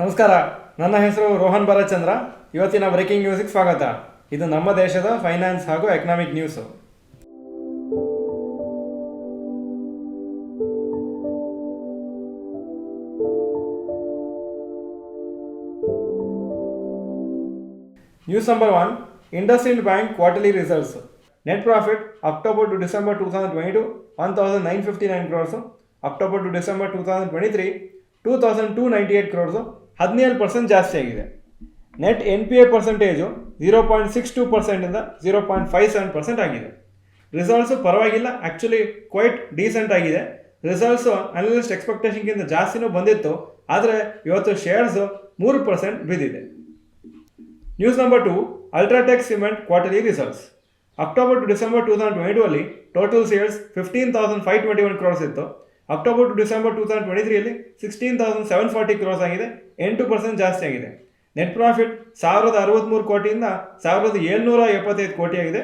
ನಮಸ್ಕಾರ. ನನ್ನ ಹೆಸರು ರೋಹನ್ ಭರತ್ಚಂದ್ರ. ಇವತ್ತಿನ ಬ್ರೇಕಿಂಗ್ ನ್ಯೂಸ್ಗೆ ಸ್ವಾಗತ. ಇದು ನಮ್ಮ ದೇಶದ ಫೈನಾನ್ಸ್ ಹಾಗೂ economic news. News number 1, IndusInd bank quarterly results. Net profit October to December 2022 1959 crores, October to December 2023 2298 crores, 17% ಜಾಸ್ತಿ ಆಗಿದೆ. ನೆಟ್ NPA ಪರ್ಸೆಂಟೇಜು 0.62% 0.57% ಆಗಿದೆ. ರಿಸಲ್ಟ್ಸು ಪರವಾಗಿಲ್ಲ, ಆ್ಯಕ್ಚುಲಿ ಕ್ವೈಟ್ ಡೀಸೆಂಟ್ ಆಗಿದೆ. ರಿಸಲ್ಟ್ಸು ಅನಲಿಸ್ಟ್ ಎಕ್ಸ್ಪೆಕ್ಟೇಷನ್ಗಿಂತ ಜಾಸ್ತಿನೂ ಬಂದಿತ್ತು, ಆದರೆ ಇವತ್ತು ಶೇರ್ಸು 3% ಬಿದ್ದಿದೆ. News number 2, UltraTech cement quarterly results. October to December 2022 ಅಲ್ಲಿ ಟೋಟಲ್ ಸೇಲ್ಸ್ 15,521 crores ಇತ್ತು. ಅಕ್ಟೋಬರ್ ಟು ಡಿಸೆಂಬರ್ 2023 16,740 crores ಆಗಿದೆ, 8% ಜಾಸ್ತಿ ಆಗಿದೆ. ನೆಟ್ ಪ್ರಾಫಿಟ್ 1,063 ಕೋಟಿಯಿಂದ 1,775 ಕೋಟಿ ಆಗಿದೆ,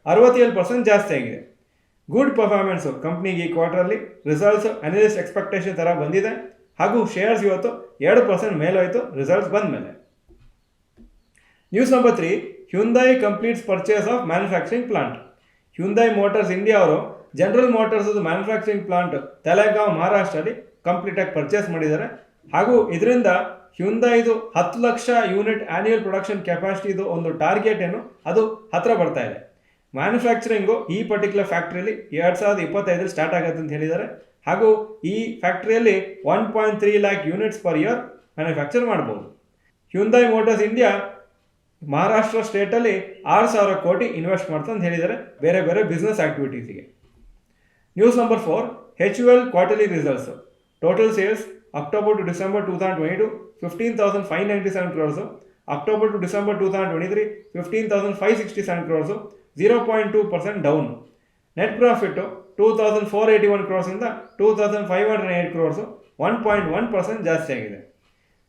67% ಜಾಸ್ತಿ ಆಗಿದೆ. ಗುಡ್ ಪರ್ಫಾರ್ಮೆನ್ಸು ಕಂಪ್ನಿಗೆ ಈ ಕ್ವಾರ್ಟರ್ಲಿ. ರಿಸಲ್ಟ್ಸ್ ಅನಲಿಸ್ಟ್ ಎಕ್ಸ್ಪೆಕ್ಟೇಷನ್ ಥರ ಬಂದಿದೆ, ಹಾಗೂ ಶೇರ್ಸ್ ಇವತ್ತು 2% ಮೇಲೋಯ್ತು ರಿಸಲ್ಟ್ಸ್ ಬಂದ ಮೇಲೆ. News number 3, ಹ್ಯುಂದೈ completes purchase of manufacturing plant. ಹ್ಯುಂದೈ Motors India ಅವರು ಜನರಲ್ ಮೋಟರ್ಸ್ ಮ್ಯಾನುಫ್ಯಾಕ್ಚರಿಂಗ್ ಪ್ಲಾಂಟ್ ತೆಲಗಾಂವ್ ಮಹಾರಾಷ್ಟ್ರಲ್ಲಿ ಕಂಪ್ಲೀಟಾಗಿ ಪರ್ಚೇಸ್ ಮಾಡಿದ್ದಾರೆ. ಹಾಗೂ ಇದರಿಂದ ಹ್ಯುಂದೈದು 10 ಲಕ್ಷ ಯೂನಿಟ್ ಆನ್ಯುವಲ್ ಪ್ರೊಡಕ್ಷನ್ ಕೆಪಾಸಿಟಿದು ಒಂದು ಟಾರ್ಗೆಟ್ ಏನು ಅದು ಹತ್ರ ಬರ್ತಾ ಇದೆ. ಮ್ಯಾನುಫ್ಯಾಕ್ಚರಿಂಗು ಈ ಪರ್ಟಿಕ್ಯುಲರ್ ಫ್ಯಾಕ್ಟ್ರಿಯಲ್ಲಿ 2025 ಸ್ಟಾರ್ಟ್ ಆಗುತ್ತೆ ಅಂತ ಹೇಳಿದ್ದಾರೆ. ಹಾಗೂ ಈ ಫ್ಯಾಕ್ಟ್ರಿಯಲ್ಲಿ 1.3 lakh units per year manufacture ಮಾಡ್ಬೋದು. ಹ್ಯುಂದೈ ಮೋಟರ್ಸ್ ಇಂಡಿಯಾ ಮಹಾರಾಷ್ಟ್ರ ಸ್ಟೇಟಲ್ಲಿ 6,000 ಕೋಟಿ ಇನ್ವೆಸ್ಟ್ ಮಾಡ್ತಾ ಅಂತ ಹೇಳಿದ್ದಾರೆ ಬೇರೆ ಬೇರೆ ಬಿಸ್ನೆಸ್ ಆಕ್ಟಿವಿಟೀಸಿಗೆ. News number 4, HUL quarterly results. Total sales October to December 2022 15,597 crores, October to December 2023 15,567 crores, 0.2% down. Net profit 2,481 crores ಇಂದ 2,508 crores, 1.1% ಜಾಸ್ತಿ ಆಗಿದೆ.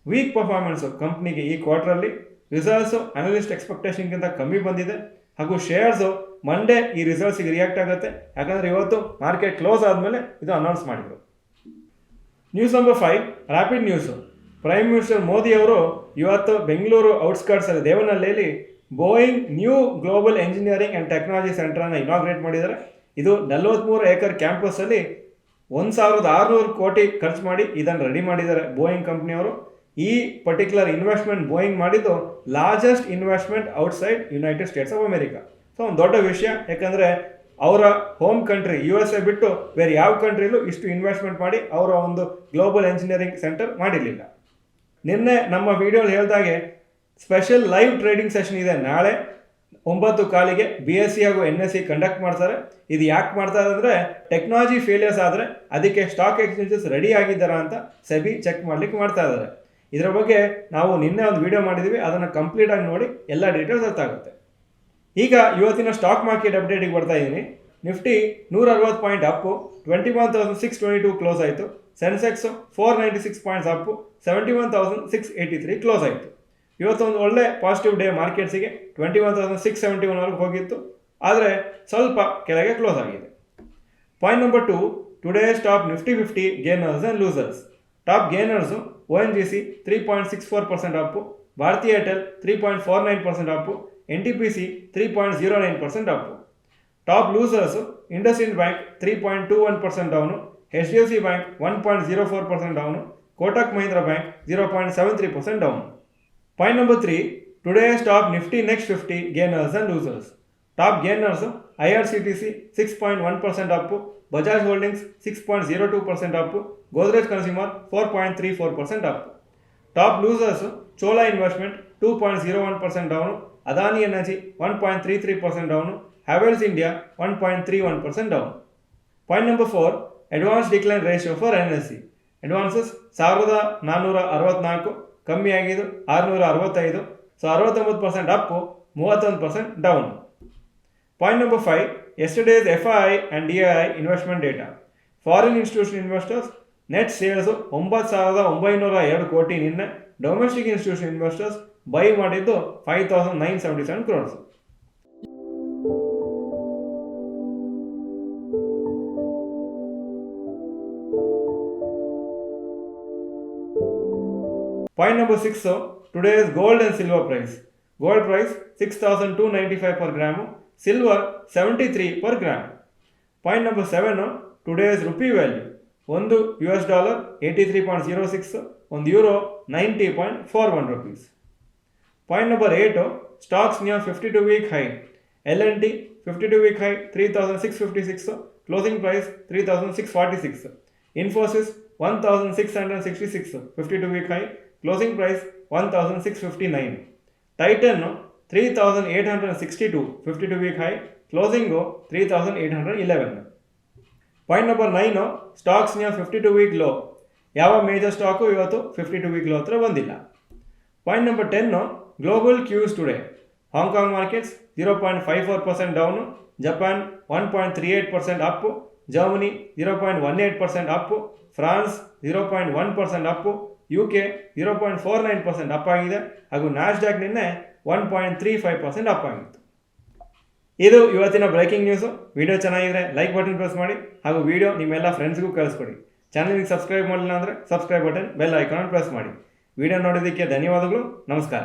ವೀಕ್ ಪರ್ಫಾರ್ಮೆನ್ಸು ಕಂಪ್ನಿಗೆ ಈ ಕ್ವಾರ್ಟರಲ್ಲಿ. ರಿಸಲ್ಟ್ಸು ಅನಲಿಸ್ಟ್ ಎಕ್ಸ್ಪೆಕ್ಟೇಷನ್ಗಿಂತ ಕಮ್ಮಿ ಬಂದಿದೆ, ಹಾಗೂ ಶೇರ್ಸು ಮಂಡೇ ಈ ರಿಸಲ್ಟ್ಸಿಗೆ ರಿಯಾಕ್ಟ್ ಆಗುತ್ತೆ, ಯಾಕಂದರೆ ಇವತ್ತು ಮಾರ್ಕೆಟ್ ಕ್ಲೋಸ್ ಆದಮೇಲೆ ಇದು ಅನೌನ್ಸ್ ಮಾಡಿದರು. News number 5, rapid news. Prime minister Modi ಅವರು ಇವತ್ತು ಬೆಂಗಳೂರು ಔಟ್ಸ್ಕರ್ಟ್ಸಲ್ಲಿ ದೇವನಹಳ್ಳಿಯಲ್ಲಿ Boeing new global engineering and technology ಸೆಂಟರನ್ನು ಇನಾಗ್ರೇಟ್ ಮಾಡಿದ್ದಾರೆ. ಇದು 43 ಏಕರ್ ಕ್ಯಾಂಪಸ್ಸಲ್ಲಿ 1,600 ಕೋಟಿ ಖರ್ಚು ಮಾಡಿ ಇದನ್ನು ರೆಡಿ ಮಾಡಿದ್ದಾರೆ ಬೋಯಿಂಗ್ ಕಂಪ್ನಿಯವರು. ಈ ಪರ್ಟಿಕ್ಯುಲರ್ ಇನ್ವೆಸ್ಟ್ಮೆಂಟ್ ಬೋಯಿಂಗ್ ಮಾಡಿದ್ದು largest investment outside United States of America. So ಒಂದು ದೊಡ್ಡ ವಿಷಯ, ಯಾಕಂದರೆ ಅವರ ಹೋಮ್ ಕಂಟ್ರಿ USA ಬಿಟ್ಟು ಬೇರೆ ಯಾವ ಕಂಟ್ರಿಲೂ ಇಷ್ಟು ಇನ್ವೆಸ್ಟ್ಮೆಂಟ್ ಮಾಡಿ ಅವರ ಒಂದು ಗ್ಲೋಬಲ್ ಎಂಜಿನಿಯರಿಂಗ್ ಸೆಂಟರ್ ಮಾಡಿರಲಿಲ್ಲ. ನಿನ್ನೆ ನಮ್ಮ ವಿಡಿಯೋಲಿ ಹೇಳಿದಾಗೆ ಸ್ಪೆಷಲ್ ಲೈವ್ ಟ್ರೇಡಿಂಗ್ ಸೆಷನ್ ಇದೆ ನಾಳೆ 9:15ಗೆ BSE ಹಾಗೂ NSE ಕಂಡಕ್ಟ್ ಮಾಡ್ತಾರೆ. ಇದು ಯಾಕೆ ಮಾಡ್ತಾರೆ ಅಂದರೆ ಟೆಕ್ನಾಲಜಿ ಫೇಲಿಯರ್ಸ್ ಆದರೆ ಅದಕ್ಕೆ ಸ್ಟಾಕ್ ಎಕ್ಸ್ಚೇಂಜಸ್ ರೆಡಿ ಆಗಿದ್ದಾರಾ ಅಂತ ಸೆಬಿ ಚೆಕ್ ಮಾಡಲಿಕ್ಕೆ ಮಾಡ್ತಾ ಇದ್ದಾರೆ. ಇದರ ಬಗ್ಗೆ ನಾವು ನಿನ್ನೆ ಒಂದು ವಿಡಿಯೋ ಮಾಡಿದ್ದೀವಿ, ಅದನ್ನು ಕಂಪ್ಲೀಟಾಗಿ ನೋಡಿ ಎಲ್ಲ ಡೀಟೇಲ್ಸ್ ಅರ್ಥ ಆಗುತ್ತೆ. ಈಗ ಇವತ್ತಿನ ಸ್ಟಾಕ್ ಮಾರ್ಕೆಟ್ ಅಪ್ಡೇಟಿಗೆ ಬರ್ತಾ ಇದ್ದೀನಿ. ನಿಫ್ಟಿ 160 ಪಾಯಿಂಟ್ ಅಪ್ಪು 21,622 ಕ್ಲೋಸ್ ಆಯಿತು. ಸೆನ್ಸೆಕ್ಸು 496 ಪಾಯಿಂಟ್ಸ್ ಅಪ್ಪು 71,683 ಕ್ಲೋಸ್ ಆಯಿತು. ಇವತ್ತೊಂದು ಒಳ್ಳೆ ಪಾಸಿಟಿವ್ ಡೇ ಮಾರ್ಕೆಟ್ಸಿಗೆ. 21,671 ಹೋಗಿತ್ತು, ಆದರೆ ಸ್ವಲ್ಪ ಕೆಳಗೆ ಕ್ಲೋಸ್ ಆಗಿದೆ. Point number 2, today's top Nifty 50 gainers and losers. Top gainers ONGC 3.64% up, Bharti Airtel 3.49% up, NTPC 3.09% up. Top losers IndusInd bank 3.21% down, HDFC bank 1.04% down, Kotak Mahindra bank 0.73% down. Point number 3, today's top Nifty next 50 gainers and losers. Top gainers IRCTC 6.1% up, Bajaj holdings 6.02% up, Godrej consumer 4.34% up. Top losers Chola investment 2.01% down, Adani energy 1.33% down, Havells India 1.31% down. Point number 4, advance decline ratio for NSE. Advances 1,464, ಕಮ್ಮಿ ಆಗಿದ್ದು 665, so 69% Appu 31% down. Point number 5, ಯೆಸ್ಟರ್ಡೇಸ್ FII and DII investment data. Foreign institution investors net sales 9,902 ಕೋಟಿ ನಿನ್ನೆ. Domestic institution investors by ಮಾಡಿದ್ದು 5,977 crores. Point number 6, today's gold and silver price. Gold price 6,295 per gram, silver 73 per gram. Point number 7, today's rupee value. ಒಂದು US dollar 83.06, ಒಂದು euro 90.41 rupees. Point number 8, stocks near 52-week high. L&T 52-week high 3,656, closing price 3,646. Infosys 1,666, 52-week high, closing price 1,659. Titan 3,862, 52-week high, closing 3,811. Point number 9, stocks near 52-week low. ಯಾವ major stock ಇವತ್ತು 52-week low ಹತ್ರ ಬಂದಿಲ್ಲ. Point number 10, global cues today. Hong Kong markets 0.54% down, Japan 1.38% up, Germany 0.18% up, France 0.1% up, UK 0.49% up ಆಗಿದೆ ಹಾಗೂ Nasdaq ನಿನ್ನೆ 1.35% up ಆಗಿತ್ತು. ಇದು ಇವತ್ತಿನ ಬ್ರೇಕಿಂಗ್ ನ್ಯೂಸು. ವಿಡಿಯೋ ಚೆನ್ನಾಗಿದ್ರೆ ಲೈಕ್ ಬಟನ್ ಪ್ರೆಸ್ ಮಾಡಿ ಹಾಗೂ ವಿಡಿಯೋ ನಿಮ್ಮೆಲ್ಲ ಫ್ರೆಂಡ್ಸ್ಗೂ ಕಳಿಸ್ಕೊಡಿ. ಚಾನಲ್ಗೆ ಸಬ್ಸ್ಕ್ರೈಬ್ ಮಾಡಲಿಲ್ಲ ಅಂದರೆ subscribe button bell icon press ಮಾಡಿ. ವಿಡಿಯೋ ನೋಡೋದಕ್ಕೆ ಧನ್ಯವಾದಗಳು. ನಮಸ್ಕಾರ.